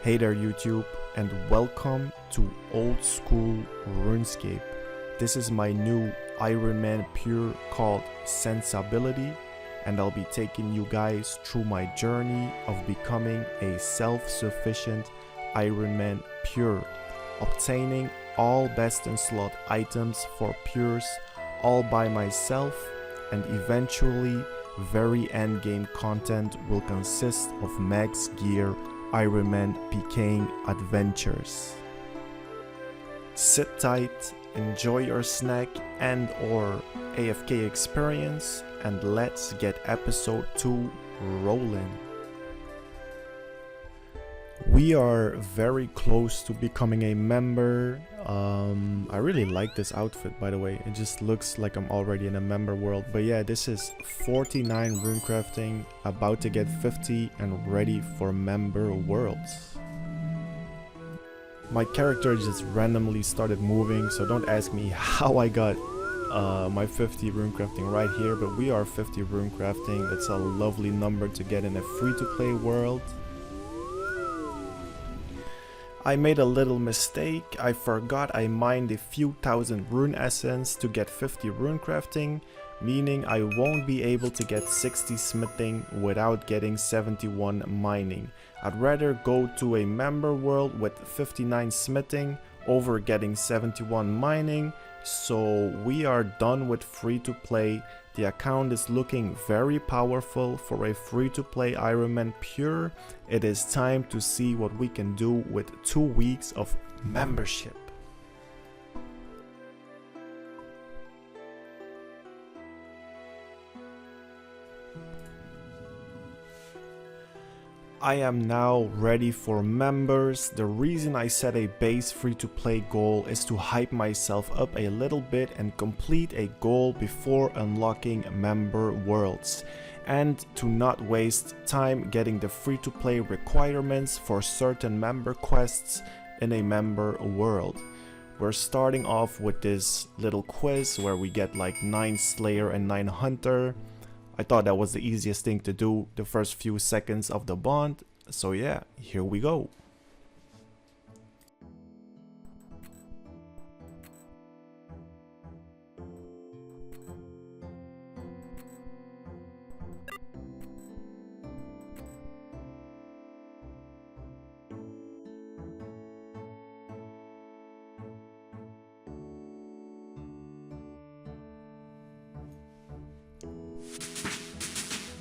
Hey there YouTube, and welcome to Old School RuneScape. This is my new Ironman Pure called Sensibility, and I'll be taking you guys through my journey of becoming a self-sufficient Ironman Pure, obtaining all best in slot items for Pures all by myself, and eventually very endgame content will consist of max gear Ironman Pking Adventures. Sit tight, enjoy your snack and or AFK experience, and let's get episode 2 rolling. We are very close to becoming a member. I really like this outfit, by the way. It just looks like I'm already in a member world. But yeah, this is 49 rune crafting, about to get 50 and ready for member worlds. My character just randomly started moving, so don't ask me how I got my 50 rune crafting right here. But we are 50 rune crafting. That's a lovely number to get in a free-to-play world. I made a little mistake. I forgot I mined a few thousand rune essence to get 50 rune crafting, meaning I won't be able to get 60 smithing without getting 71 mining. I'd rather go to a member world with 59 smithing over getting 71 mining. So we are done with free to play. The account is looking very powerful for a free-to-play Ironman Pure. It is time to see what we can do with 2 weeks of membership. I am now ready for members. The reason I set a base free-to-play goal is to hype myself up a little bit and complete a goal before unlocking member worlds, and to not waste time getting the free-to-play requirements for certain member quests in a member world. We're starting off with this little quiz where we get like 9 Slayer and 9 Hunter. I thought that was the easiest thing to do the first few seconds of the bond, so yeah, here we go.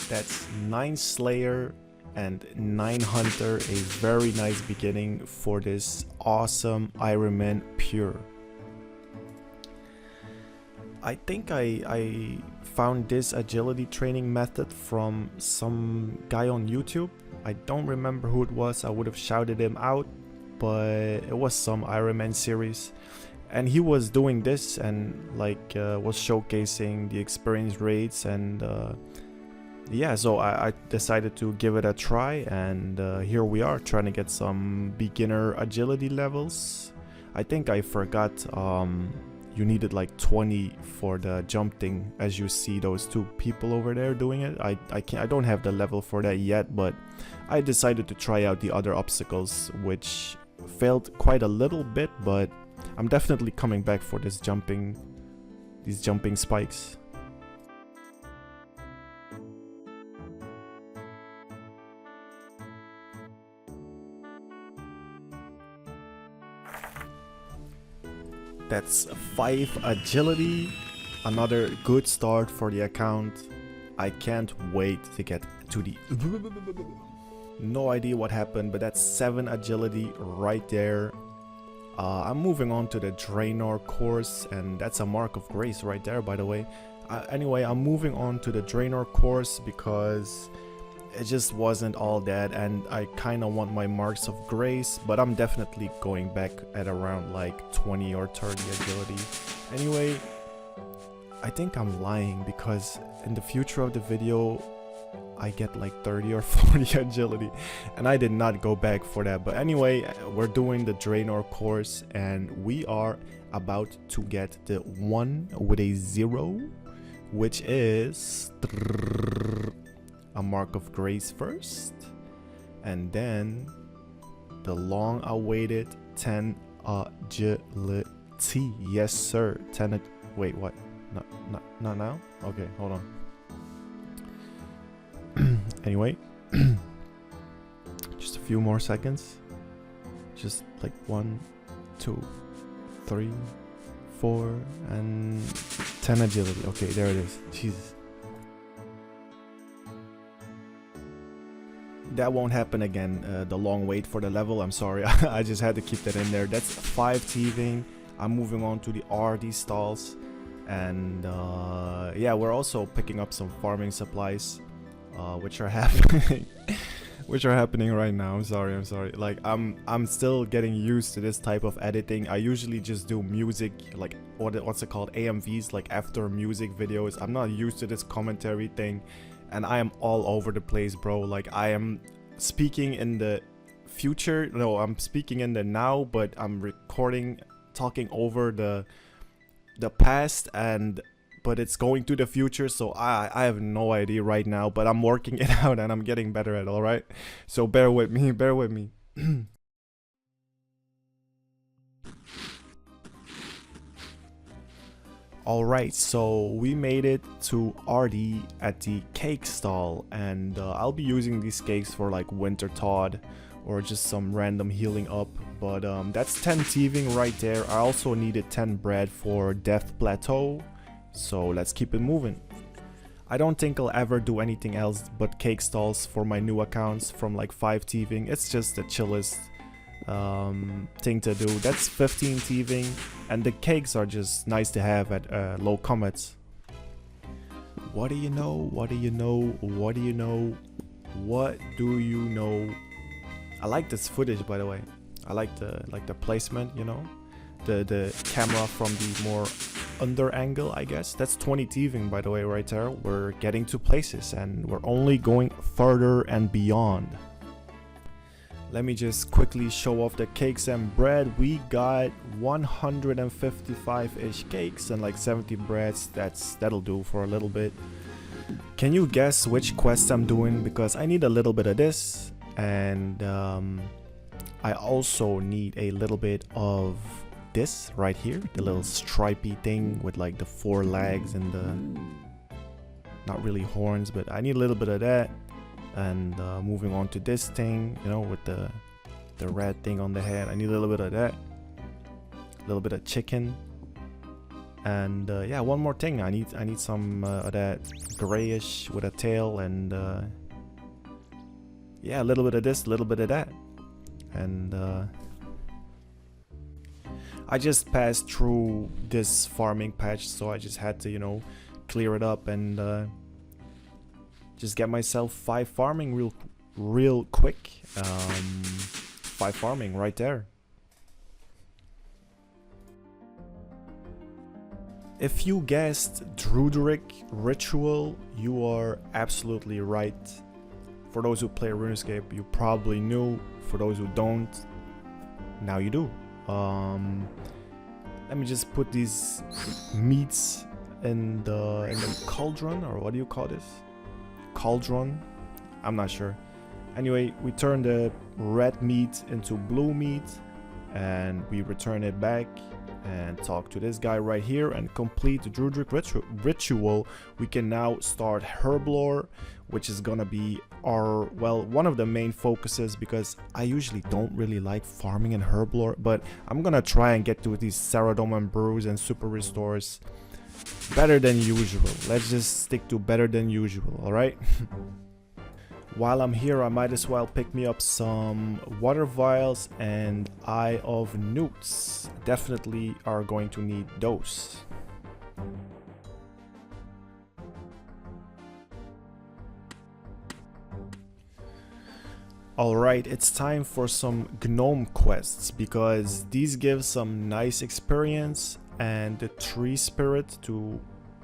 That's 9 Slayer and 9 Hunter, a very nice beginning for this awesome Ironman Pure. I think I found this agility training method from some guy on YouTube. I don't remember who it was. I would have shouted him out, but it was some Ironman series. And he was doing this and like was showcasing the experience rates, and yeah, so I decided to give it a try, and here we are trying to get some beginner agility levels. I think I forgot you needed like 20 for the jump thing, as you see those 2 people over there doing it. I don't have the level for that yet, but I decided to try out the other obstacles, which failed quite a little bit, but I'm definitely coming back for these jumping spikes. That's 5 agility, another good start for the account. I can't wait to get to the... No idea what happened, but that's 7 agility right there. I'm moving on to the Draenor course, and that's a mark of grace right there, by the way. Anyway, I'm moving on to the Draenor course because it just wasn't all that, and I kind of want my marks of grace, but I'm definitely going back at around like 20 or 30 agility. Anyway, I think I'm lying because in the future of the video I get like 30 or 40 agility, and I did not go back for that. But anyway, we're doing the Draenor course, and we are about to get the 1 with a 0, which is a mark of grace first, and then the long-awaited 10 agility. Yes, sir. 10. Wait, what? Not now? Okay, hold on. Anyway, just a few more seconds. Just like 1, 2, 3, 4, and 10 agility. Okay, there it is. Jesus. That won't happen again, the long wait for the level. I'm sorry. I just had to keep that in there. That's 5 thieving. I'm moving on to the RD stalls. And yeah, we're also picking up some farming supplies, which are happening. Which are happening right now. I'm sorry. Like I'm still getting used to this type of editing. I usually just do music, like what's it called, AMVs, like after music videos. I'm not used to this commentary thing, and I am all over the place, bro. Like I am speaking in the future. No, I'm speaking in the now, but I'm recording, talking over the past, but it's going to the future, so I have no idea right now, but I'm working it out and I'm getting better at it, alright? So bear with me. Alright, so we made it to RD at the cake stall, and I'll be using these cakes for like winter tod or just some random healing up, but that's 10 thieving right there. I also needed 10 bread for Death Plateau, so let's keep it moving. I don't think I'll ever do anything else but cake stalls for my new accounts from like 5 thieving. It's just the chillest thing to do. That's 15 thieving, and the cakes are just nice to have at low comets. What do you know? What do you know? What do you know? What do you know? I like this footage, by the way. I like the placement, you know, the camera from the more under angle, I guess. That's 20 thieving, by the way, right there. We're getting to places, and we're only going further and beyond. Let me just quickly show off the cakes and bread. We got 155-ish cakes and like 70 breads. That'll do for a little bit. Can you guess which quest I'm doing? Because I need a little bit of this, and I also need a little bit of this right here, the little stripy thing with like the 4 legs and the, not really horns, but I need a little bit of that. And moving on to this thing, you know, with the red thing on the head, I need a little bit of that, a little bit of chicken, and yeah, one more thing, I need some of that grayish with a tail, and yeah, a little bit of this, a little bit of that. And I just passed through this farming patch, so I just had to, you know, clear it up and just get myself 5 farming real quick. 5 farming right there. If you guessed Druidric Ritual, you are absolutely right. For those who play RuneScape, you probably knew. For those who don't, now you do. Let me just put these meats in the cauldron, or what do you call this? Cauldron? I'm not sure. Anyway, we turn the red meat into blue meat, and we return it back and talk to this guy right here and complete the Druidric ritual. We can now start Herblore, which is gonna be our, well, one of the main focuses, because I usually don't really like farming in Herblore, but I'm gonna try and get to these Ceradome and Brews and Super Restores better than usual. Let's just stick to better than usual, alright? While I'm here, I might as well pick me up some water vials and Eye of Newts. Definitely are going to need those. Alright, it's time for some gnome quests, because these give some nice experience, and the tree spirit to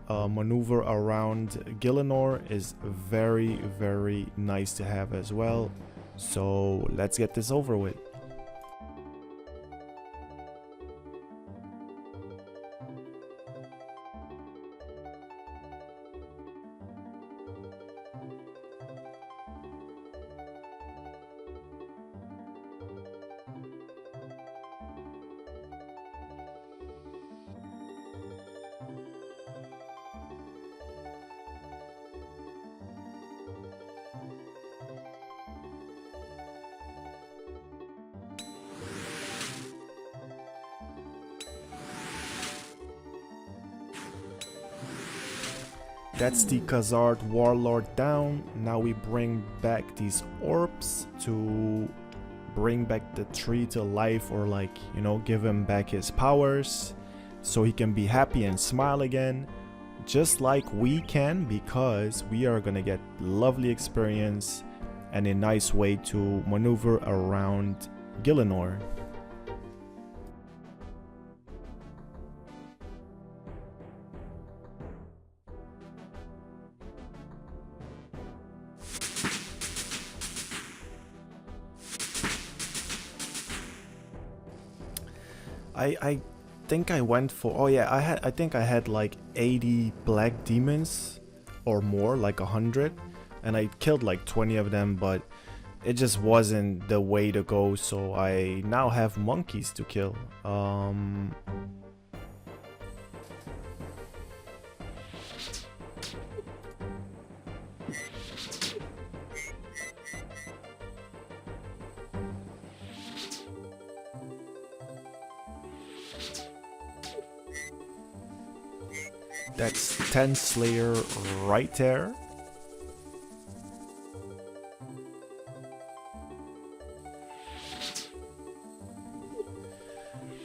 maneuver around Gielinor is very nice to have as well. So let's get this over with. That's the Khazard Warlord down. Now we bring back these orbs to bring back the tree to life, or like, you know, give him back his powers so he can be happy and smile again, just like we can, because we are gonna get lovely experience and a nice way to maneuver around Gielinor. I think I went for, oh yeah, I think I had like 80 black demons or more, like 100, and I killed like 20 of them, but it just wasn't the way to go, so I now have monkeys to kill. That's 10 Slayer right there.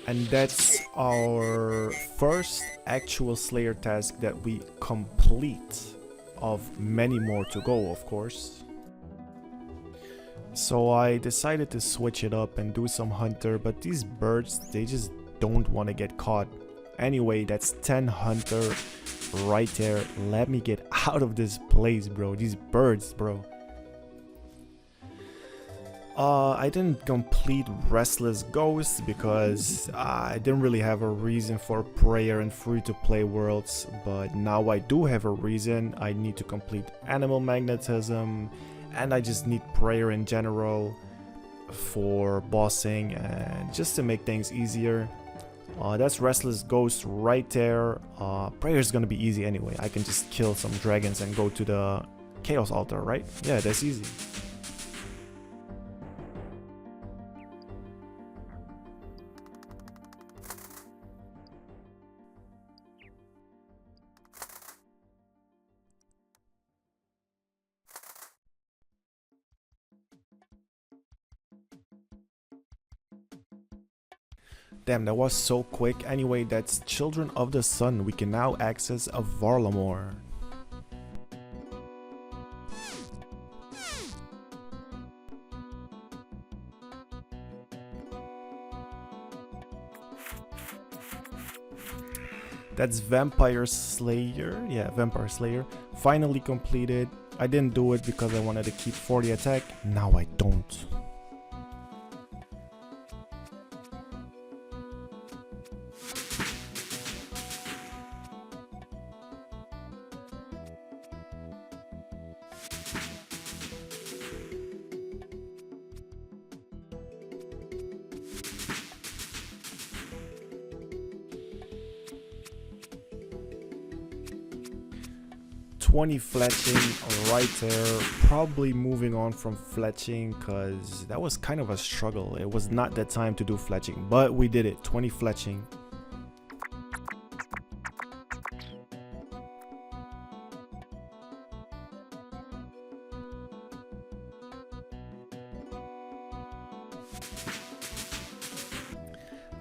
And that's our first actual Slayer task that we complete, of many more to go, of course. So I decided to switch it up and do some hunter, but these birds, they just don't want to get caught. Anyway, that's 10 hunter right there. Let me get out of this place, bro. These birds, bro. I didn't complete Restless Ghost because I didn't really have a reason for prayer and free-to-play worlds, but now I do have a reason. I need to complete Animal Magnetism, and I just need prayer in general for bossing and just to make things easier. That's Restless Ghost right there. Prayer is gonna be easy anyway. I can just kill some dragons and go to the Chaos Altar, right? Yeah, that's easy. Damn, that was so quick. Anyway, that's Children of the Sun. We can now access a Varlamore. That's Vampire Slayer. Yeah, Vampire Slayer. Finally completed. I didn't do it because I wanted to keep 40 attack. Now I don't. Fletching right there. Probably moving on from fletching because that was kind of a struggle. It was not the time to do fletching, but we did it. 20 fletching.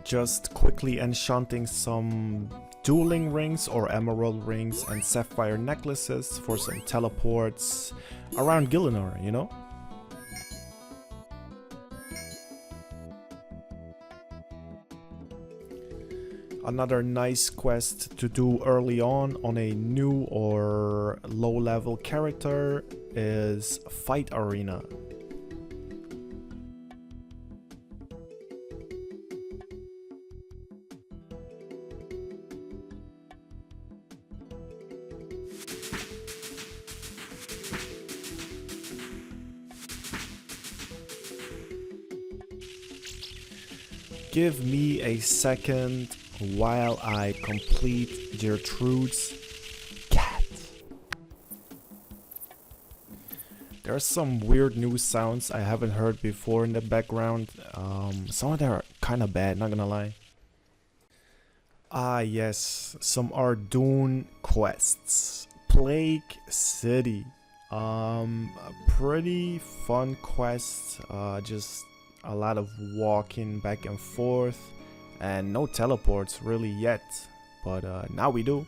Just quickly enchanting some dueling rings or emerald rings and sapphire necklaces for some teleports around Gielinor, you know? Another nice quest to do early on a new or low level character is Fight Arena. Give me a second while I complete Gertrude's cat. There are some weird new sounds I haven't heard before in the background. Some of them are kind of bad, not gonna lie. Ah yes, some Ardougne quests. Plague City. A pretty fun quest, just a lot of walking back and forth and no teleports really yet, but now we do.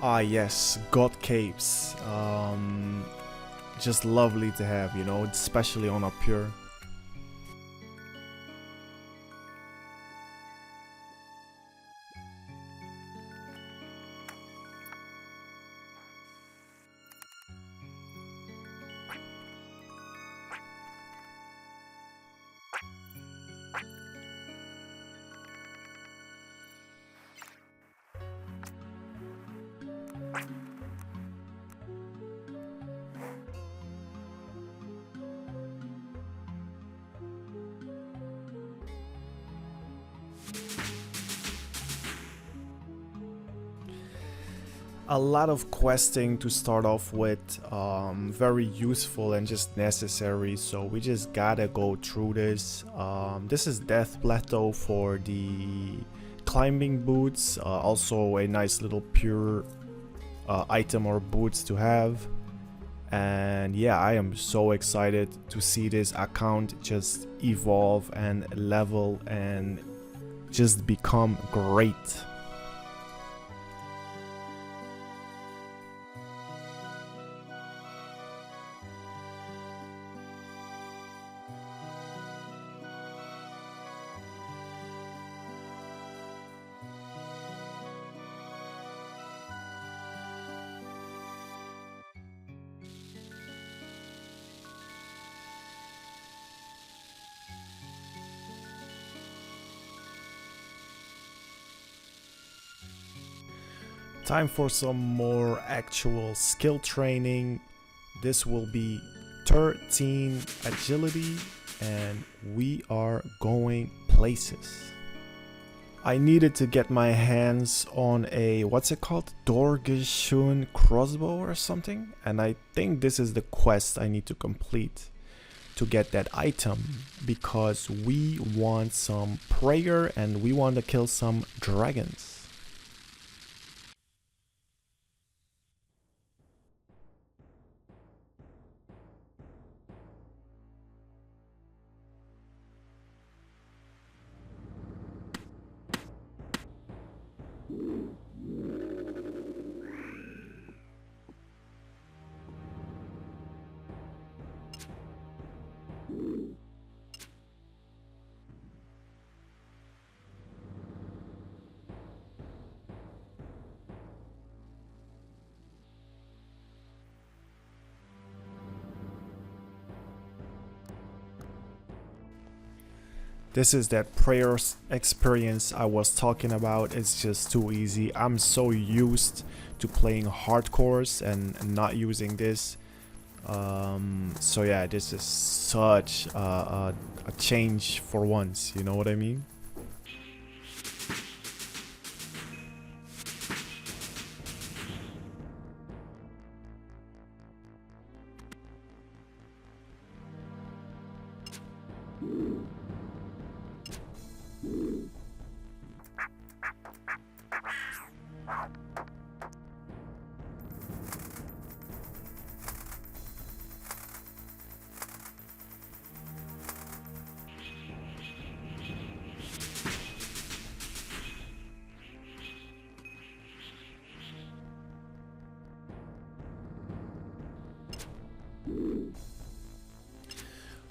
Ah yes, God Caves. Just lovely to have, you know, especially on a Pure. A lot of questing to start off with, very useful and just necessary, so we just gotta go through this. This is Death Plateau for the climbing boots, also a nice little Pure item or boots to have. And yeah, I am so excited to see this account just evolve and level and just become great. Time for some more actual skill training. This will be 13 agility and we are going places. I needed to get my hands on a, what's it called? Dorgeshun crossbow or something? And I think this is the quest I need to complete to get that item, because we want some prayer and we want to kill some dragons. This is that prayer experience I was talking about. It's just too easy. I'm so used to playing hardcores and not using this. So yeah, this is such a change for once, you know what I mean?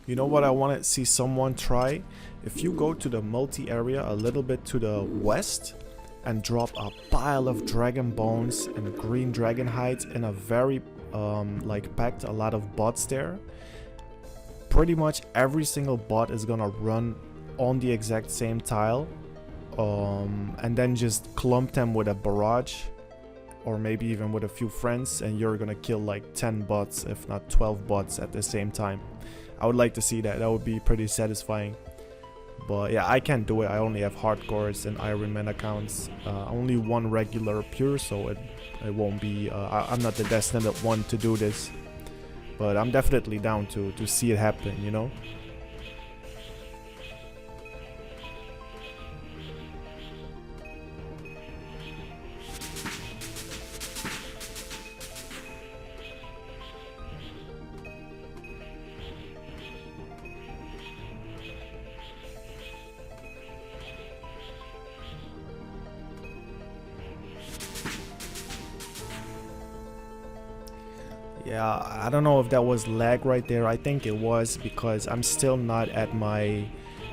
You know what I want to see someone try? If you go to the multi area a little bit to the west and drop a pile of dragon bones and green dragon hides in a very like packed a lot of bots there, pretty much every single bot is gonna run on the exact same tile, and then just clump them with a barrage, or maybe even with a few friends, and you're gonna kill like 10 bots, if not 12 bots at the same time. I would like to see that. That would be pretty satisfying. But yeah, I can't do it. I only have hardcores and Ironman accounts. Only one regular pure, so it won't be. I'm not the destined one to do this, but I'm definitely down to see it happen. You know. Yeah, I don't know if that was lag right there. I think it was, because I'm still not at my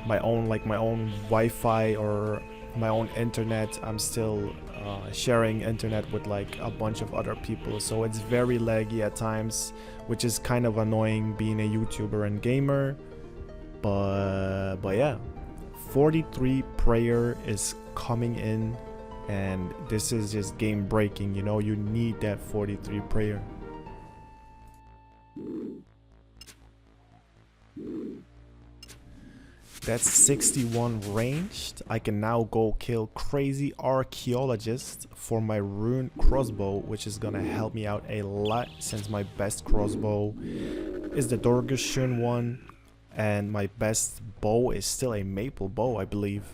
own Wi-Fi or my own internet. I'm still sharing internet with like a bunch of other people, so it's very laggy at times, which is kind of annoying being a YouTuber and gamer. But yeah, 43 prayer is coming in, and this is just game breaking. You know, you need that 43 prayer. That's 61 ranged. I can now go kill crazy archaeologist for my rune crossbow, which is gonna help me out a lot, since my best crossbow is the Ardougne one, and my best bow is still a maple bow, I believe.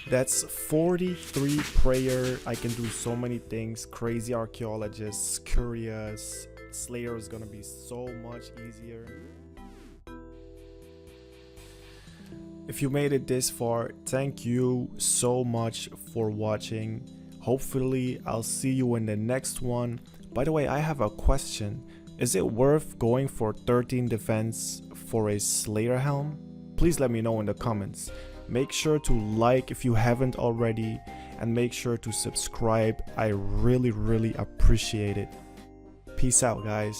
That's 43 prayer. I can do so many things. Crazy archaeologists, curious, Slayer is gonna be so much easier. If you made it this far, thank you so much for watching. Hopefully I'll see you in the next one. By the way, I have a question. Is it worth going for 13 defense for a Slayer helm? Please let me know in the comments. Make sure to like if you haven't already, and make sure to subscribe. I really appreciate it. Peace out, guys.